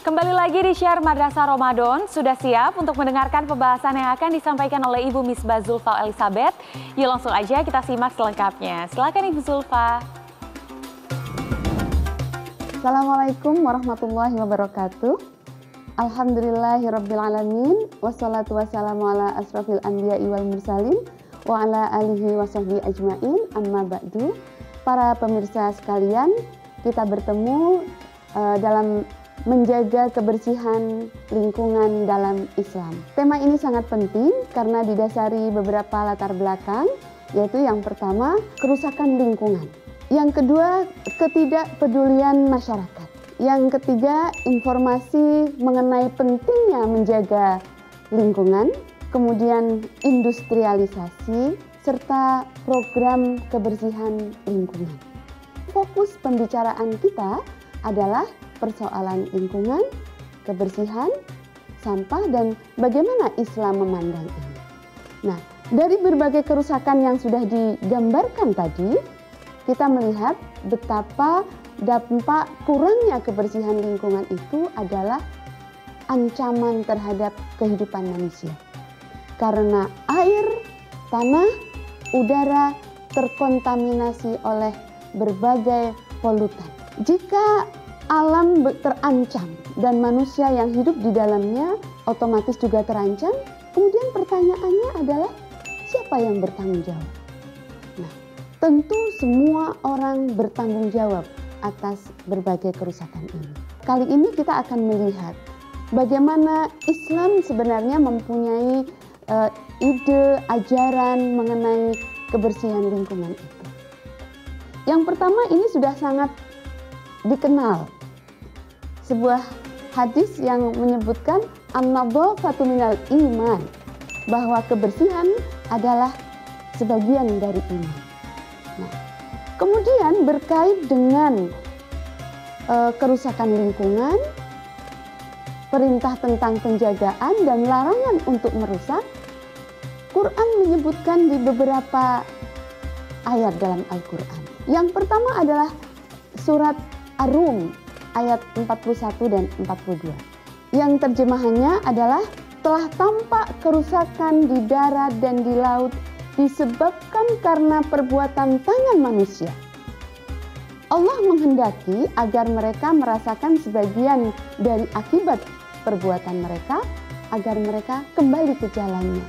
Kembali lagi di Share Madrasah Ramadan, sudah siap untuk mendengarkan pembahasan yang akan disampaikan oleh Ibu Misbah Zulfa Elizabeth. Yuk langsung aja kita simak selengkapnya. Silakan Ibu Zulfa. Assalamualaikum warahmatullahi wabarakatuh. Alhamdulillahirrabbilalamin. Wassalatu wassalamu ala asrafil anbiya'i wal mursalin wa ala alihi wa sahbihi ajmain, amma ba'du. Para pemirsa sekalian, kita bertemu dalam menjaga kebersihan lingkungan dalam Islam. Tema ini sangat penting karena didasari beberapa latar belakang, yaitu yang pertama, kerusakan lingkungan. Yang kedua, ketidakpedulian masyarakat. Yang ketiga, informasi mengenai pentingnya menjaga lingkungan. Kemudian industrialisasi, serta program kebersihan lingkungan. Fokus pembicaraan kita adalah persoalan lingkungan, kebersihan, sampah, dan bagaimana Islam memandang ini. Nah, dari berbagai kerusakan yang sudah digambarkan tadi, kita melihat betapa dampak kurangnya kebersihan lingkungan itu adalah ancaman terhadap kehidupan manusia. Karena air, tanah, udara terkontaminasi oleh berbagai polutan. Jika alam terancam dan manusia yang hidup di dalamnya otomatis juga terancam, kemudian pertanyaannya adalah siapa yang bertanggung jawab? Nah, tentu semua orang bertanggung jawab atas berbagai kerusakan ini. Kali ini kita akan melihat bagaimana Islam sebenarnya mempunyai ide, ajaran mengenai kebersihan lingkungan itu. Yang pertama, ini sudah sangat dikenal. Sebuah hadis yang menyebutkan an-nadhafatu minal iman, bahwa kebersihan adalah sebagian dari iman. Nah, kemudian berkait dengan kerusakan lingkungan, perintah tentang penjagaan dan larangan untuk merusak, Quran menyebutkan di beberapa ayat dalam Al-Quran. Yang pertama adalah surat Ar-Rum ayat 41 dan 42. Yang terjemahannya adalah telah tampak kerusakan di darat dan di laut disebabkan karena perbuatan tangan manusia. Allah menghendaki agar mereka merasakan sebagian dari akibat perbuatan mereka agar mereka kembali ke jalannya.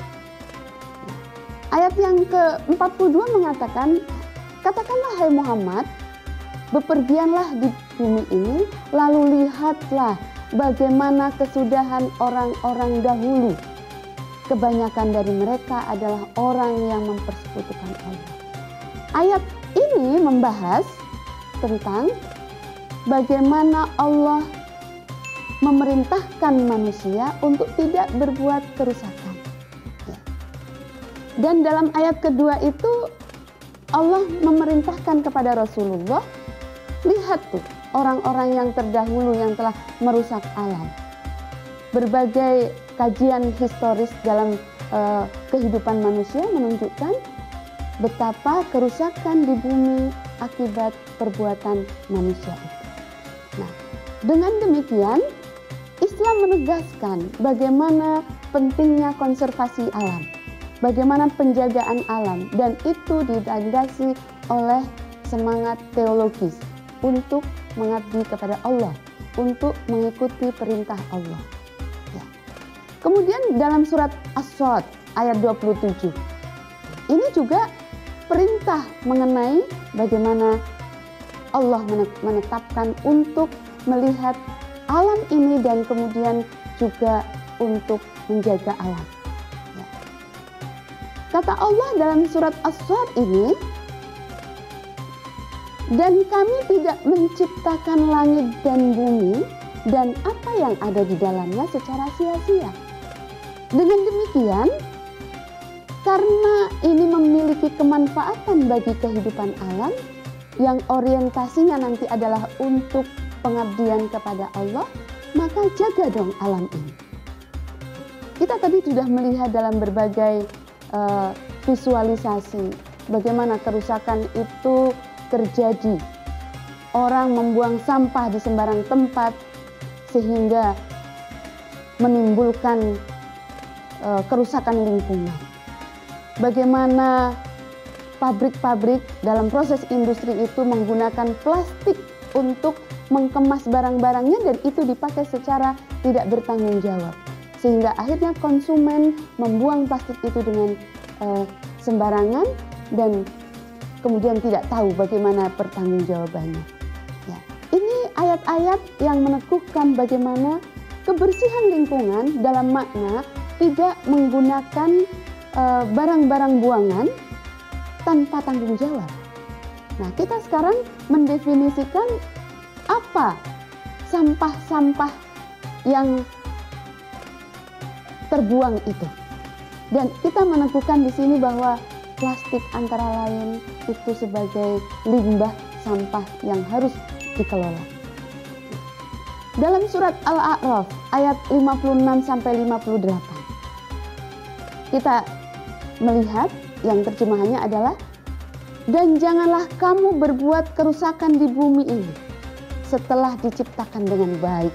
Ayat yang ke-42 mengatakan, katakanlah hai Muhammad, bepergianlah di bumi ini, lalu lihatlah bagaimana kesudahan orang-orang dahulu. Kebanyakan dari mereka adalah orang yang mempersekutukan Allah. Ayat ini membahas tentang bagaimana Allah memerintahkan manusia untuk tidak berbuat kerusakan. Dan dalam ayat kedua itu Allah memerintahkan kepada Rasulullah, lihat tuh orang-orang yang terdahulu yang telah merusak alam. Berbagai kajian historis dalam kehidupan manusia menunjukkan betapa kerusakan di bumi akibat perbuatan manusia itu. Nah, dengan demikian Islam menegaskan bagaimana pentingnya konservasi alam, bagaimana penjagaan alam, dan itu dilandasi oleh semangat teologis untuk mengabdi kepada Allah, untuk mengikuti perintah Allah. Ya. Kemudian dalam surat As-Sadd ayat 27, ini juga perintah mengenai bagaimana Allah menetapkan untuk melihat alam ini dan kemudian juga untuk menjaga alam. Ya. Kata Allah dalam surat As-Sadd ini, dan kami tidak menciptakan langit dan bumi dan apa yang ada di dalamnya secara sia-sia. Dengan demikian, karena ini memiliki kemanfaatan bagi kehidupan alam yang orientasinya nanti adalah untuk pengabdian kepada Allah, maka jaga dong alam ini. Kita tadi sudah melihat dalam berbagai visualisasi bagaimana kerusakan itu terjadi. Orang membuang sampah di sembarang tempat sehingga menimbulkan kerusakan lingkungan. Bagaimana pabrik-pabrik dalam proses industri itu menggunakan plastik untuk mengemas barang-barangnya dan itu dipakai secara tidak bertanggung jawab. Sehingga akhirnya konsumen membuang plastik itu dengan sembarangan dan kemudian tidak tahu bagaimana pertanggungjawabannya. Ya, ini ayat-ayat yang meneguhkan bagaimana kebersihan lingkungan dalam makna tidak menggunakan barang-barang buangan tanpa tanggung jawab. Nah, kita sekarang mendefinisikan apa sampah-sampah yang terbuang itu. Dan kita meneguhkan di sini bahwa plastik antara lain itu sebagai limbah sampah yang harus dikelola. Dalam surat Al-A'raf ayat 56 sampai 58. Kita melihat yang terjemahannya adalah, dan janganlah kamu berbuat kerusakan di bumi ini setelah diciptakan dengan baik,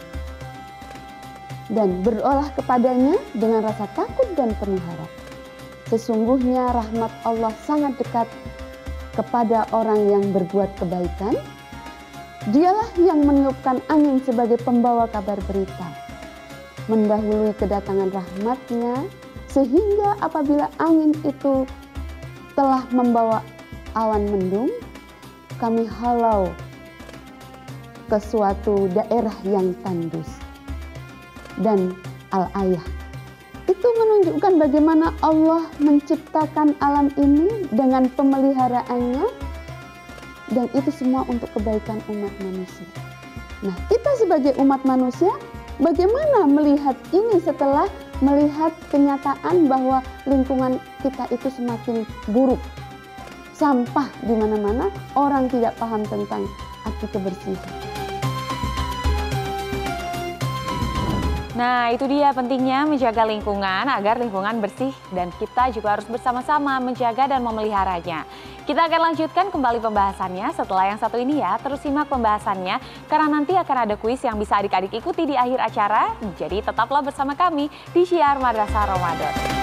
dan berolah kepadanya dengan rasa takut dan penuh harap. Sesungguhnya rahmat Allah sangat dekat kepada orang yang berbuat kebaikan. Dialah yang meniupkan angin sebagai pembawa kabar berita, mendahului kedatangan rahmatnya, sehingga apabila angin itu telah membawa awan mendung, kami halau ke suatu daerah yang tandus. Dan Al-Ayah itu menunjukkan bagaimana Allah menciptakan alam ini dengan pemeliharaannya, dan itu semua untuk kebaikan umat manusia. Nah, kita sebagai umat manusia bagaimana melihat ini setelah melihat kenyataan bahwa lingkungan kita itu semakin buruk. Sampah di mana-mana, orang tidak paham tentang arti kebersihan. Nah, itu dia pentingnya menjaga lingkungan agar lingkungan bersih dan kita juga harus bersama-sama menjaga dan memeliharanya. Kita akan lanjutkan kembali pembahasannya setelah yang satu ini ya. Terus simak pembahasannya karena nanti akan ada kuis yang bisa adik-adik ikuti di akhir acara. Jadi tetaplah bersama kami di Syiar Madrasah Ramadan.